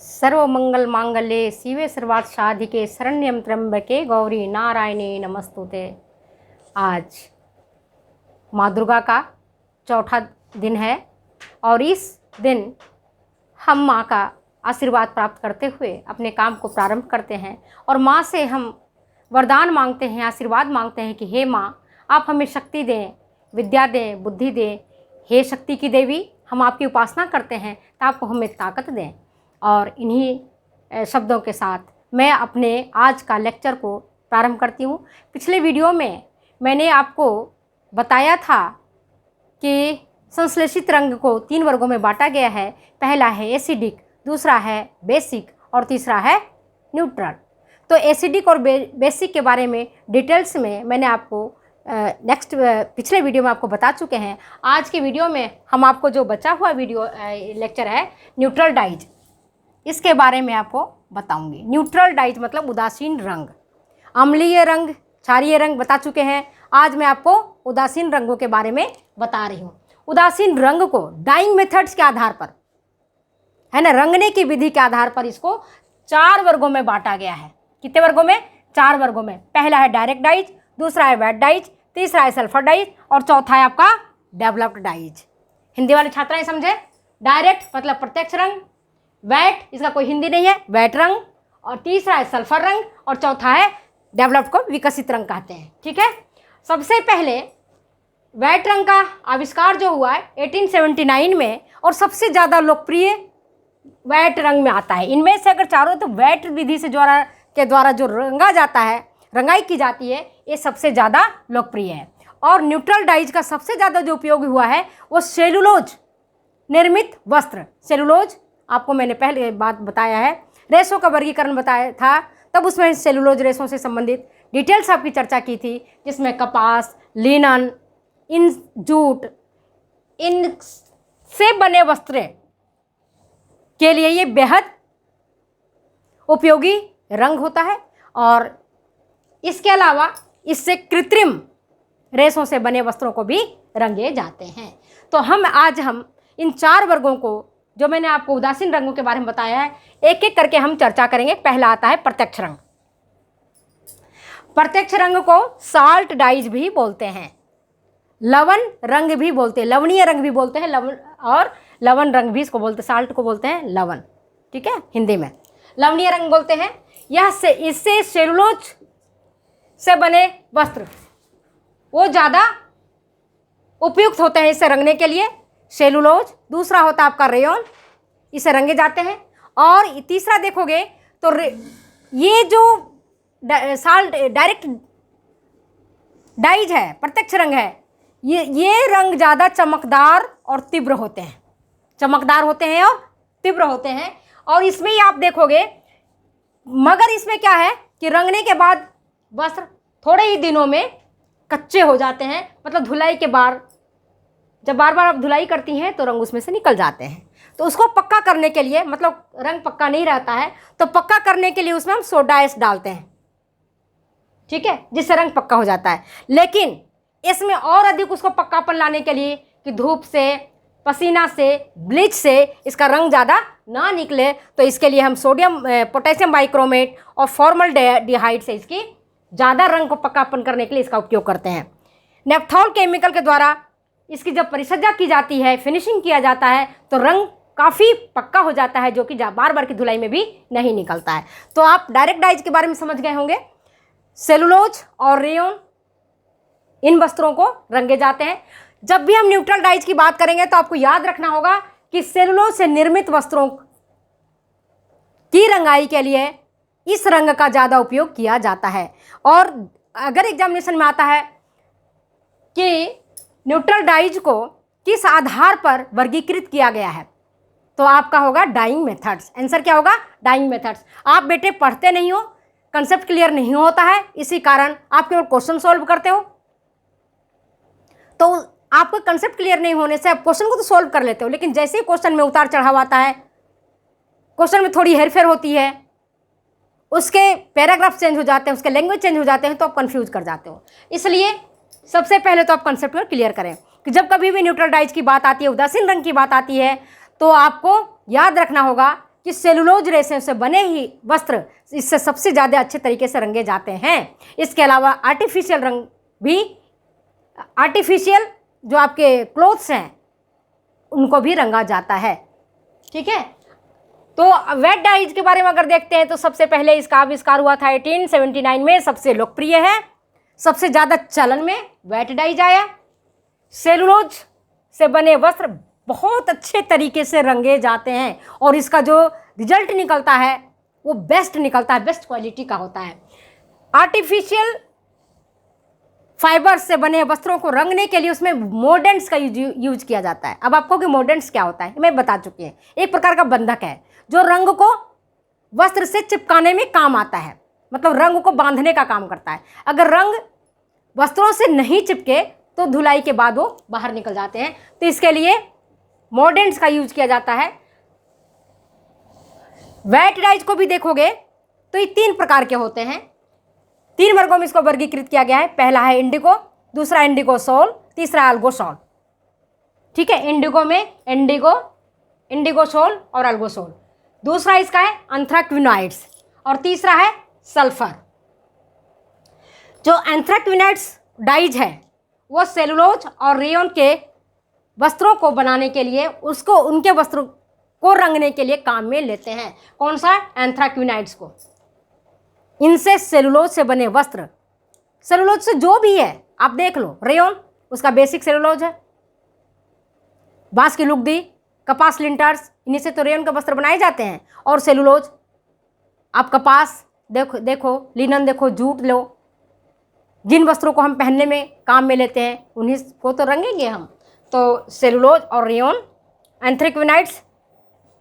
सर्वमंगल मांगल्ये शिवे सर्वार्थ साधिके शरण्यं त्र्यंबके गौरी नारायणी नमस्तुते। आज माँ दुर्गा का चौथा दिन है और इस दिन हम माँ का आशीर्वाद प्राप्त करते हुए अपने काम को प्रारंभ करते हैं और माँ से हम वरदान मांगते हैं, आशीर्वाद मांगते हैं कि हे माँ, आप हमें शक्ति दें, विद्या दें, बुद्धि दें। हे शक्ति की देवी, हम आपकी उपासना करते हैं तो आप हमें ताकत दें। और इन्हीं शब्दों के साथ मैं अपने आज का लेक्चर को प्रारंभ करती हूँ। पिछले वीडियो में मैंने आपको बताया था कि संश्लेषित रंग को 3 वर्गों में बांटा गया है। पहला है एसिडिक, दूसरा है बेसिक और तीसरा है न्यूट्रल। तो एसिडिक और बेसिक के बारे में डिटेल्स में मैंने आपको पिछले वीडियो में आपको बता चुके हैं। आज के वीडियो में हम आपको जो बचा हुआ लेक्चर है न्यूट्रल डाइज, इसके बारे में आपको बताऊंगी। न्यूट्रल डाइज मतलब उदासीन रंग। अम्लीय रंग, क्षारीय रंग बता चुके हैं। आज मैं आपको उदासीन रंगों के बारे में बता रही हूँ। उदासीन रंग को डाइंग मेथड्स के आधार पर, है ना, रंगने की विधि के आधार पर इसको 4 वर्गों में बांटा गया है। कितने वर्गों में? 4 वर्गों में। पहला है डायरेक्ट डाइज, दूसरा है वेट डाइज, तीसरा है सल्फर डाइज और चौथा है आपका डेवलप्ड डाइज। हिंदी वाले छात्राएं समझे? डायरेक्ट मतलब प्रत्यक्ष रंग, वेट इसका कोई हिंदी नहीं है, वेट रंग, और तीसरा है सल्फर रंग और चौथा है डेवलप्ड को विकसित रंग कहते हैं। ठीक है, सबसे पहले वेट रंग का आविष्कार जो हुआ है 1879 में और सबसे ज़्यादा लोकप्रिय वेट रंग में आता है। इनमें से अगर चारों तो वेट विधि से द्वारा जो रंगा जाता है, रंगाई की जाती है, ये सबसे ज़्यादा लोकप्रिय है। और न्यूट्रल डाइज का सबसे ज़्यादा जो उपयोग हुआ है वो सेलुलोज निर्मित वस्त्र। सेलुलोज आपको मैंने पहले बात बताया है, रेशों का वर्गीकरण बताया था, तब उसमें सेलुलोज रेशों से संबंधित डिटेल्स आपकी चर्चा की थी, जिसमें कपास, लिनन, इन जूट, इन से बने वस्त्र के लिए ये बेहद उपयोगी रंग होता है। और इसके अलावा इससे कृत्रिम रेशों से बने वस्त्रों को भी रंगे जाते हैं। तो आज हम इन 4 वर्गों को, जो मैंने आपको उदासीन रंगों के बारे में बताया है, एक एक करके हम चर्चा करेंगे। पहला आता है प्रत्यक्ष रंग। प्रत्यक्ष रंग को साल्ट डाइज भी बोलते हैं, लवण रंग भी बोलते हैं, लवणीय रंग भी बोलते हैं, लवण रंग भी इसको बोलते हैं। साल्ट को बोलते हैं लवण, ठीक है, हिंदी में लवणीय रंग बोलते हैं। इससे सेलुलोज से बने वस्त्र वो ज़्यादा उपयुक्त होते हैं इससे रंगने के लिए, सेलुलोज। दूसरा होता है आपका रेयॉन, इसे रंगे जाते हैं। और तीसरा देखोगे तो ये जो डायरेक्ट डाइज है, प्रत्यक्ष रंग है, ये रंग ज़्यादा चमकदार और तीव्र होते हैं, चमकदार होते हैं और तीव्र होते हैं। और इसमें ही आप देखोगे, मगर इसमें क्या है कि रंगने के बाद वस्त्र थोड़े ही दिनों में कच्चे हो जाते हैं। मतलब धुलाई के बाद, जब बार बार आप धुलाई करती हैं तो रंग उसमें से निकल जाते हैं। तो उसको पक्का करने के लिए, मतलब रंग पक्का नहीं रहता है, तो पक्का करने के लिए उसमें हम सोडा ऐश डालते हैं, ठीक है, जिससे रंग पक्का हो जाता है। लेकिन इसमें और अधिक उसको पक्कापन लाने के लिए कि धूप से, पसीना से, ब्लीच से इसका रंग ज़्यादा ना निकले, तो इसके लिए हम पोटेशियम बाइक्रोमेट और फॉर्मल्डिहाइड से इसकी ज़्यादा रंग को पक्कापन करने के लिए इसका उपयोग करते हैं। नेफ्थॉल केमिकल के द्वारा इसकी जब परिसज्जा की जाती है, फिनिशिंग किया जाता है, तो रंग काफ़ी पक्का हो जाता है, जो कि बार बार की धुलाई में भी नहीं निकलता है। तो आप डायरेक्ट डाइज के बारे में समझ गए होंगे। सेलुलोज और रेयॉन, इन वस्त्रों को रंगे जाते हैं। जब भी हम न्यूट्रल डाइज की बात करेंगे तो आपको याद रखना होगा कि सेलुलोज से निर्मित वस्त्रों की रंगाई के लिए इस रंग का ज़्यादा उपयोग किया जाता है। और अगर एग्जामिनेशन में आता है कि न्यूट्रल डाइज को किस आधार पर वर्गीकृत किया गया है, तो आपका होगा डाइंग मेथड्स। आंसर क्या होगा? Dyeing methods. आप बेटे पढ़ते नहीं हो, कंसेप्ट क्लियर नहीं होता है, इसी कारण आप केवल क्वेश्चन सॉल्व करते हो। तो आपको कंसेप्ट क्लियर नहीं होने से आप क्वेश्चन को तो सॉल्व कर लेते हो, लेकिन जैसे ही क्वेश्चन में उतार चढ़ाव आता है, क्वेश्चन में थोड़ी हेरफेर होती है, उसके पैराग्राफ चेंज हो जाते हैं, उसके लैंग्वेज चेंज हो जाते हैं, तो आप कंफ्यूज कर जाते हो। इसलिए सबसे पहले तो आप कंसेप्ट को क्लियर करें कि जब कभी भी न्यूट्रल डाइज की बात आती है, उदासीन रंग की बात आती है, तो आपको याद रखना होगा कि कि सेलुलोज रेशे से बने ही वस्त्र इससे सबसे ज़्यादा अच्छे तरीके से रंगे जाते हैं। इसके अलावा आर्टिफिशियल रंग भी, आर्टिफिशियल जो आपके क्लोथ्स हैं उनको भी रंगा जाता है। ठीक है, तो वेट डाइज के बारे में अगर देखते हैं तो सबसे पहले इसका आविष्कार हुआ था 1879 में, सबसे लोकप्रिय है, सबसे ज़्यादा चलन में वेट डाइज आया। सेलुलोज से बने वस्त्र बहुत अच्छे तरीके से रंगे जाते हैं और इसका जो रिजल्ट निकलता है वो बेस्ट निकलता है, बेस्ट क्वालिटी का होता है। आर्टिफिशियल फाइबर से बने वस्त्रों को रंगने के लिए उसमें मोर्डेंट्स का यूज किया जाता है। अब आपको कि मोर्डेंट्स क्या होता है मैं बता चुकी हूँ। एक प्रकार का बंधक है जो रंग को वस्त्र से चिपकाने में काम आता है, मतलब रंग को बांधने का काम करता है। अगर रंग वस्त्रों से नहीं चिपके तो धुलाई के बाद वो बाहर निकल जाते हैं, तो इसके लिए मोर्डेंट्स का यूज किया जाता है। वेट डाइज को भी देखोगे तो ये 3 प्रकार के होते हैं, 3 वर्गों में इसको वर्गीकृत किया गया है। पहला है इंडिगो, दूसरा इंडिगो सोल, तीसरा अल्गोसोल। ठीक है, इंडिगो में इंडिगो सोल और अल्गोसोल। दूसरा इसका है एंथ्राक्विनोइड्स और तीसरा है सल्फर। जो एंथ्राक्विनोइड्स डाइज है वो सेलुलोज और रेयन के वस्त्रों को बनाने के लिए, उसको उनके वस्त्रों को रंगने के लिए काम में लेते हैं। कौन सा? एंथ्राक्विनोइड्स को। इनसे सेलुलोज से बने वस्त्र, सेलुलोज से जो भी है आप देख लो, रेयन उसका बेसिक सेलुलोज है, बांस की लुगदी, कपास लिंटर्स, इन्हीं से तो रेयन के वस्त्र बनाए जाते हैं। और सेलुलोज आप कपास देखो, लिनन देखो, जूट लो, जिन वस्त्रों को हम पहनने में काम में लेते हैं उन्हीं को तो रंगेंगे हम। तो सेलुलोज और रेयन एंथ्राक्विनोइड्स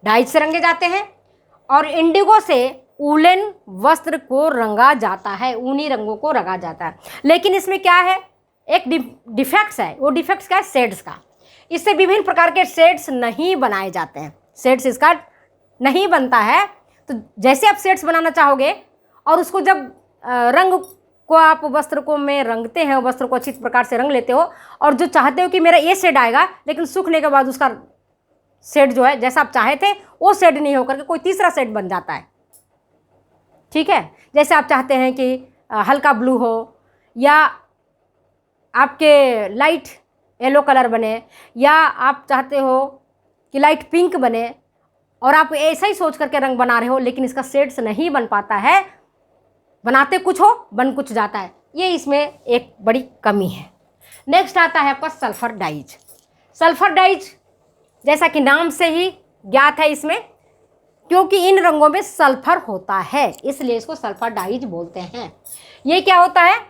डाइज से रंगे जाते हैं। और इंडिगो से वूलन वस्त्र को रंगा जाता है, ऊनी रंगों को रंगा जाता है। लेकिन इसमें क्या है, एक डिफेक्ट्स है। वो डिफेक्ट्स क्या है? शेड्स का। इससे विभिन्न प्रकार के शेड्स नहीं बनाए जाते हैं, शेड्स इसका नहीं बनता है। तो जैसे आप शेड्स बनाना चाहोगे और उसको जब रंग को आप वस्त्र को में रंगते हैं, वस्त्र को अच्छी प्रकार से रंग लेते हो और जो चाहते हो कि मेरा ये शेड आएगा, लेकिन सूखने के बाद उसका शेड जो है जैसा आप चाहे थे वो शेड नहीं होकर के कोई तीसरा शेड बन जाता है। ठीक है, जैसे आप चाहते हैं कि हल्का ब्लू हो या आपके लाइट येलो कलर बने, या आप चाहते हो कि लाइट पिंक बने, और आप ऐसा ही सोच करके रंग बना रहे हो लेकिन इसका शेड्स नहीं बन पाता है, बनाते कुछ हो बन कुछ जाता है। ये इसमें एक बड़ी कमी है। नेक्स्ट आता है आपका सल्फर डाइज। सल्फर डाइज जैसा कि नाम से ही ज्ञात है इसमें, क्योंकि इन रंगों में सल्फर होता है इसलिए इसको सल्फर डाइज बोलते हैं। ये क्या होता है?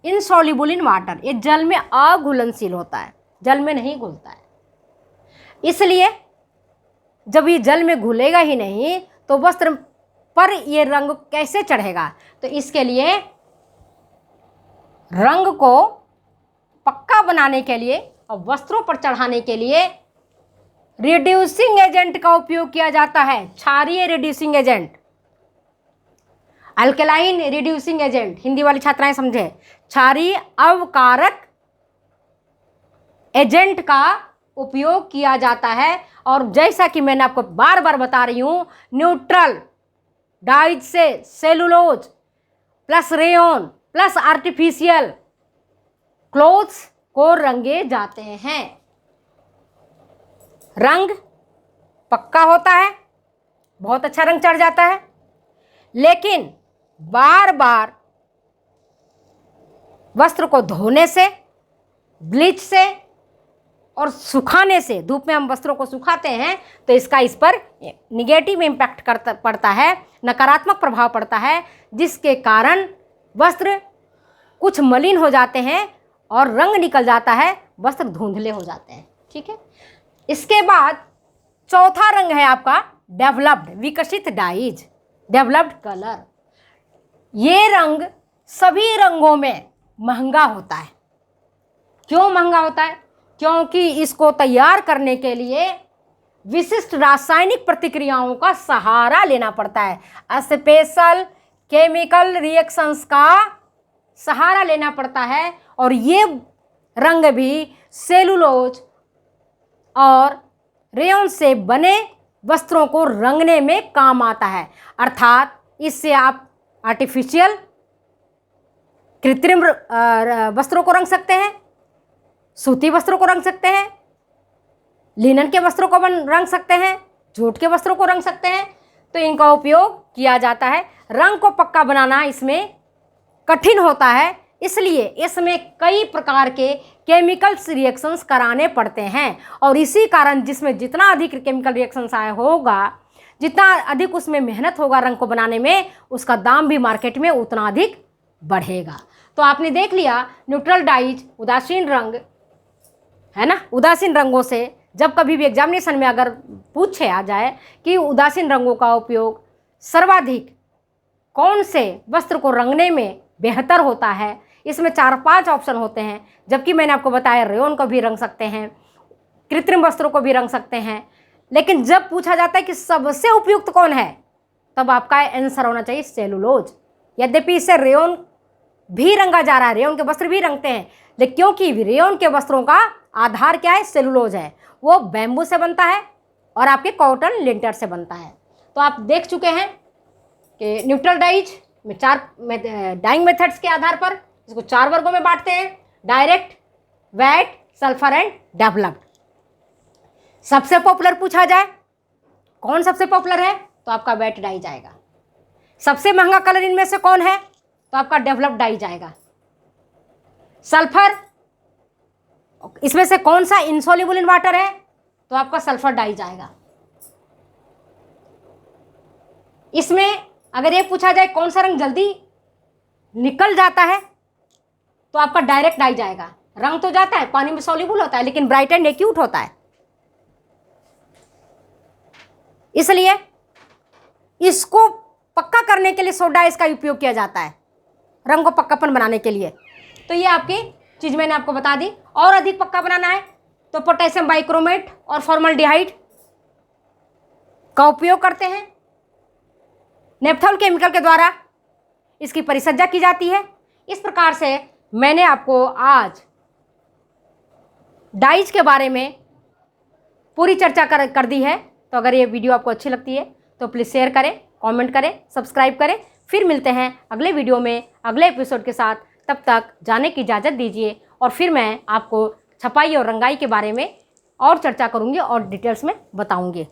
इनसॉल्युबल इन वाटर, ये जल में अघुलनशील होता है, जल में नहीं घुलता है। इसलिए जब ये जल में घुलेगा ही नहीं तो वस्त्र पर ये रंग कैसे चढ़ेगा? तो इसके लिए रंग को पक्का बनाने के लिए और वस्त्रों पर चढ़ाने के लिए रिड्यूसिंग एजेंट का उपयोग किया जाता है। क्षारीय reducing agent, alkaline reducing agent, Hindi वाली छात्राएं समझे, क्षारीय अवकारक एजेंट का उपयोग किया जाता है। और जैसा कि मैंने आपको बार बार बता रही हूं, न्यूट्रल डाइज से cellulose plus rayon plus artificial clothes को रंगे जाते हैं। रंग पक्का होता है, बहुत अच्छा रंग चढ़ जाता है, लेकिन बार बार वस्त्र को धोने से, ब्लीच से और सुखाने से, धूप में हम वस्त्रों को सुखाते हैं तो इसका इस पर निगेटिव इम्पैक्ट पड़ता है, नकारात्मक प्रभाव पड़ता है, जिसके कारण वस्त्र कुछ मलिन हो जाते हैं और रंग निकल जाता है, वस्त्र धुंधले हो जाते हैं। ठीक है, इसके बाद चौथा रंग है आपका डेवलप्ड, विकसित डाइज, डेवलप्ड कलर। ये रंग सभी रंगों में महंगा होता है। क्यों महंगा होता है? क्योंकि इसको तैयार करने के लिए विशिष्ट रासायनिक प्रतिक्रियाओं का सहारा लेना पड़ता है, स्पेशल केमिकल रिएक्शंस का सहारा लेना पड़ता है। और ये रंग भी सेलुलोज और रेयन से बने वस्त्रों को रंगने में काम आता है। अर्थात इससे आप आर्टिफिशियल कृत्रिम वस्त्रों को रंग सकते हैं, सूती वस्त्रों को रंग सकते हैं, लिनन के वस्त्रों को रंग सकते हैं, जूट के वस्त्रों को रंग सकते हैं। तो इनका उपयोग किया जाता है। रंग को पक्का बनाना इसमें कठिन होता है, इसलिए इसमें कई प्रकार के केमिकल्स रिएक्शंस कराने पड़ते हैं। और इसी कारण जिसमें जितना अधिक केमिकल रिएक्शंस आया होगा, जितना अधिक उसमें मेहनत होगा रंग को बनाने में, उसका दाम भी मार्केट में उतना अधिक बढ़ेगा। तो आपने देख लिया न्यूट्रल डाइज, उदासीन रंग है ना। उदासीन रंगों से जब कभी भी एग्जामिनेशन में अगर पूछे आ जाए कि उदासीन रंगों का उपयोग सर्वाधिक कौन से वस्त्र को रंगने में बेहतर होता है, इसमें 4-5 ऑप्शन होते हैं। जबकि मैंने आपको बताया रेयॉन को भी रंग सकते हैं, कृत्रिम वस्त्रों को भी रंग सकते हैं। लेकिन जब पूछा जाता है कि सबसे उपयुक्त कौन है, तब आपका आंसर होना चाहिए सेलुलोज। यद्यपि इससे रेयॉन भी रंगा जा रहा है, रेयॉन के वस्त्र भी रंगते हैं, लेकिन क्योंकि रेयॉन के वस्त्रों का आधार क्या है, सेलुलोज है। वो बैम्बू से बनता है और आपके कॉटन लिंटर से बनता है। तो आप देख चुके हैं कि न्यूट्रल डाइज में 4 डाइंग मेथड्स के आधार पर इसको 4 वर्गों में बांटते हैं: direct, wet, sulphur and developed. सबसे पॉपुलर पूछा जाए कौन सबसे पॉपुलर है, तो आपका वेट डाइज आएगा। सबसे महंगा कलर इनमें से कौन है, तो आपका डेवलप्ड डाइज आएगा। सल्फर, इसमें से कौन सा इनसॉल्युबल इन वाटर है, तो आपका सल्फर डाइज आएगा। इसमें अगर ये पूछा जाए कौन सा रंग जल्दी निकल जाता है, तो आपका डायरेक्ट डाइज आएगा। रंग तो जाता है, पानी में सॉल्युबल होता है, लेकिन ब्राइट एंड एक्यूट होता है। इसलिए इसको पक्का करने के लिए सोडा इसका उपयोग किया जाता है, रंग को पक्कापन बनाने के लिए। तो ये आपकी चीज मैंने आपको बता दी। और अधिक पक्का बनाना है तो पोटेशियम बाइक्रोमेट और फॉर्मल्डिहाइड का उपयोग करते हैं। नेपथॉल केमिकल के द्वारा इसकी परिचर्या की जाती है। इस प्रकार से मैंने आपको आज डाइज के बारे में पूरी चर्चा कर दी है। तो अगर ये वीडियो आपको अच्छी लगती है तो प्लीज़ शेयर करें, कमेंट करें, सब्सक्राइब करें। फिर मिलते हैं अगले वीडियो में अगले एपिसोड के साथ। तब तक जाने की इजाज़त दीजिए और फिर मैं आपको छपाई और रंगाई के बारे में और चर्चा करूँगी और डिटेल्स में बताऊँगी।